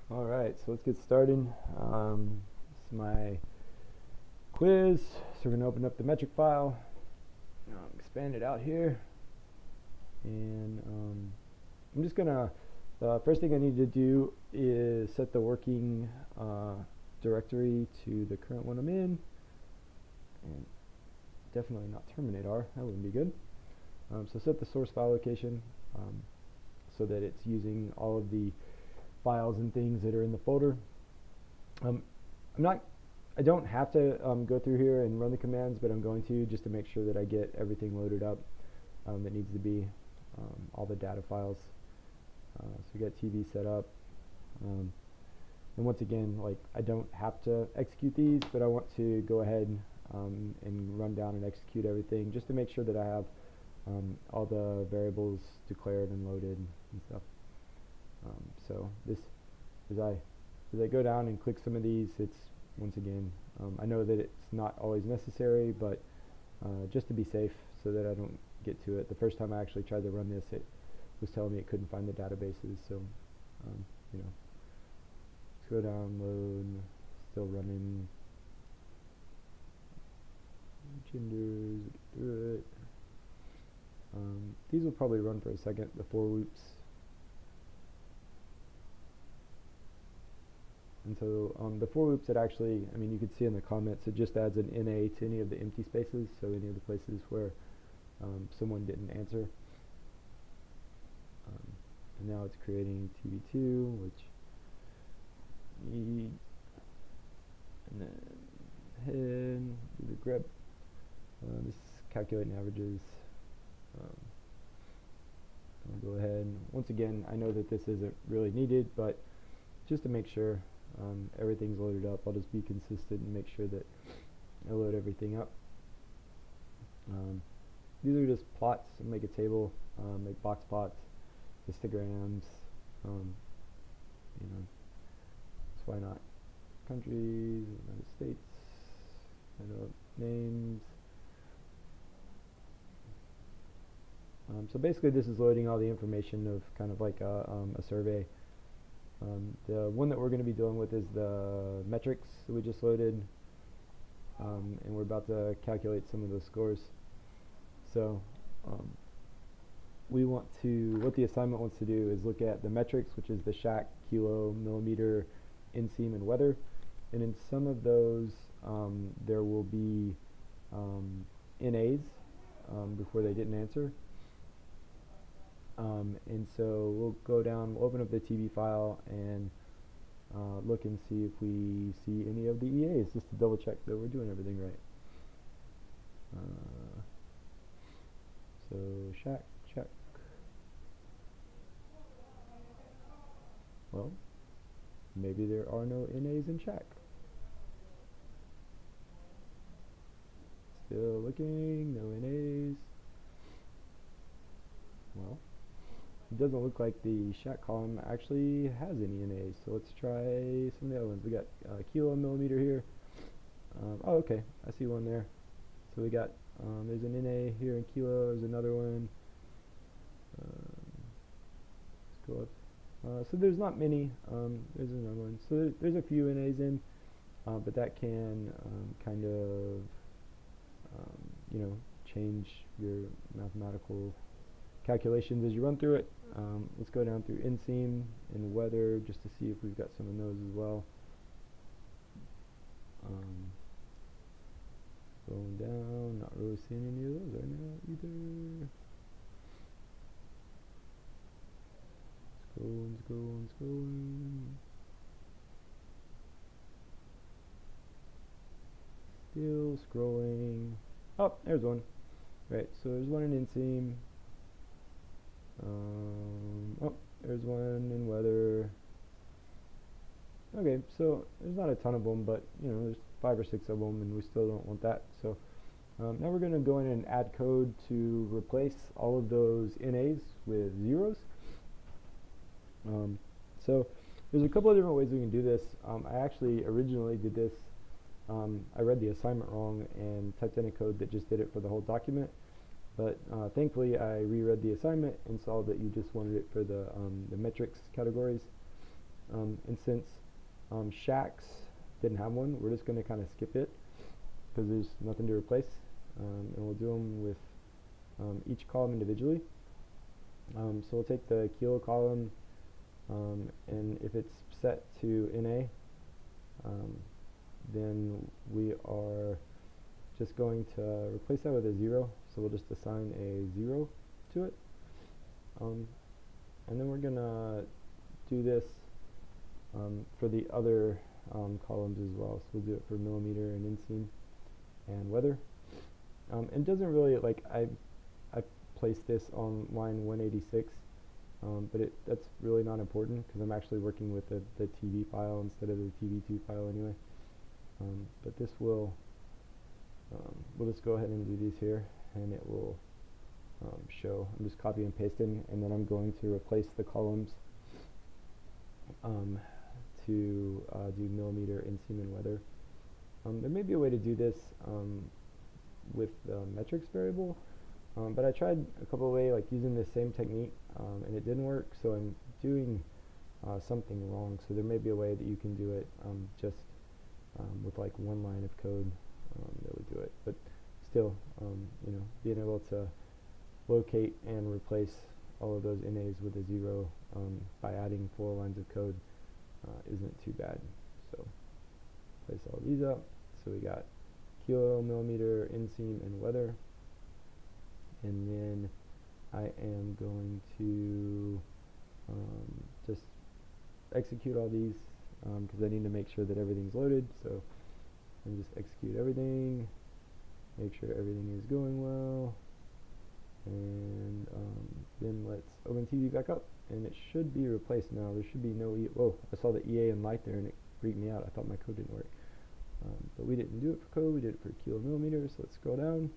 Alright, so let's get started. This is my quiz. So we're going to open up the metric file, expand it out here, and I'm just going to, the first thing I need to do is set the working directory to the current one I'm in, and definitely not terminate R, that wouldn't be good. So set the source file location so that it's using all of the files and things that are in the folder. I don't have to go through here and run the commands, but I'm going to just to make sure that I get everything loaded up that needs to be, all the data files. So we got TV set up. And once again, like, I don't have to execute these, but I want to go ahead and run down and execute everything just to make sure that I have all the variables declared and loaded and stuff. So this, as I go down and click some of these, it's once again, I know that it's not always necessary, but just to be safe so that I don't get to it. The first time I actually tried to run this, it was telling me it couldn't find the databases, so you know, let's go down, load, still running, genders, get through it. These will probably run for a second, the for loops. And so the for loops, it actually, I mean, you can see in the comments, it just adds an NA to any of the empty spaces, so any of the places where someone didn't answer. And now it's creating TV2, which and then head, do the grep. This is calculating averages. I'll go ahead. Once again, I know that this isn't really needed, but just to make sure everything's loaded up, I'll just be consistent and make sure that I load everything up. These are just plots. I'll make a table, make box plots, histograms, you know, so why not? Countries, United States, names. So basically this is loading all the information of kind of like a survey. The one that we're going to be dealing with is the metrics that we just loaded, and we're about to calculate some of those scores. So what the assignment wants to do is look at the metrics, which is the shack, kilo, millimeter, inseam, and weather. And in some of those, there will be NAs before they didn't answer. And so we'll go down, we'll open up the TV file and look and see if we see any of the EAs, just to double check that we're doing everything right. So shack, check. Well, maybe there are no NAs in shack. Still looking, no NAs. Well, it doesn't look like the shack column actually has any NAs, so let's try some of the other ones. We got kilo, millimeter here. Oh, okay, I see one there. So we got, there's an NA here in kilo, there's another one. Let's go up. So there's not many, there's another one. So there's a few NAs in, but that can kind of, you know, change your mathematical calculations as you run through it. Let's go down through inseam and weather just to see if we've got some of those as well. Going down, not really seeing any of those right now either. Scrolling. Still scrolling. Oh, there's one. Right, so there's one in inseam. Oh, there's one in weather. Okay, so there's not a ton of them, but you know, there's 5 or 6 of them, and we still don't want that. So now we're going to go in and add code to replace all of those NAs with zeros. So there's a couple of different ways we can do this. I actually originally did this. I read the assignment wrong and typed in a code that just did it for the whole document. But thankfully, I reread the assignment and saw that you just wanted it for the metrics categories. And since shacks didn't have one, we're just going to kind of skip it because there's nothing to replace. And we'll do them with each column individually. So we'll take the kilo column, and if it's set to NA, then we are just going to replace that with a 0. So we'll just assign a 0 to it. And then we're going to do this for the other columns as well. So we'll do it for millimeter and inseam and weather. And it doesn't really, like, I placed this on line 186, but that's really not important because I'm actually working with the TV file instead of the TV2 file anyway. But this will, we'll just go ahead and do these here, and it will show. I'm just copy and pasting, and then I'm going to replace the columns to do millimeter, inseam, and weather. There may be a way to do this with the metrics variable, but I tried a couple of ways, like using the same technique, and it didn't work, so I'm doing something wrong. So there may be a way that you can do it just with like one line of code that would do it. But still, you know, being able to locate and replace all of those NAs with a 0 by adding 4 lines of code isn't too bad. So place all these up. So we got kilo, millimeter, inseam, and weather. And then I am going to just execute all these because I need to make sure that everything's loaded. So I'm just execute everything, make sure everything is going well, and then let's open TV back up, and it should be replaced now. There should be no whoa, I saw the EA and light there and it freaked me out. I thought my code didn't work. But we didn't do it for code, we did it for kilo millimeters. So let's scroll down.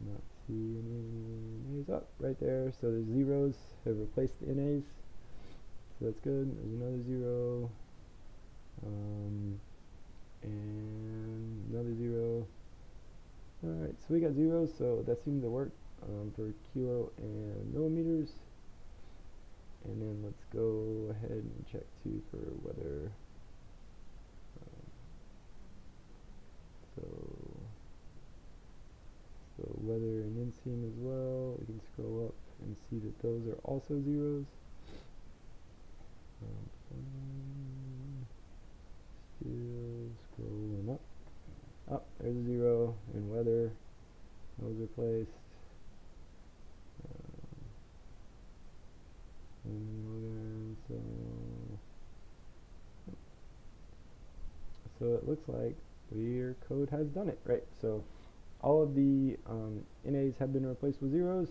Not see any NAs up right there. So the zeros have replaced the NAs. So that's good. There's another 0. And another 0. Alright, so we got zeros, so that seemed to work for kilo and millimeters. And then let's go ahead and check too for weather. So weather and inseam as well. We can scroll up and see that those are also zeros. Still scrolling up. Oh, there's a 0 in weather. Those are placed. So it looks like your code has done it, right? So all of the NAs have been replaced with zeros.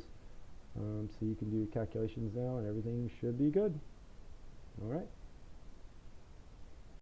So you can do calculations now and everything should be good. Alright.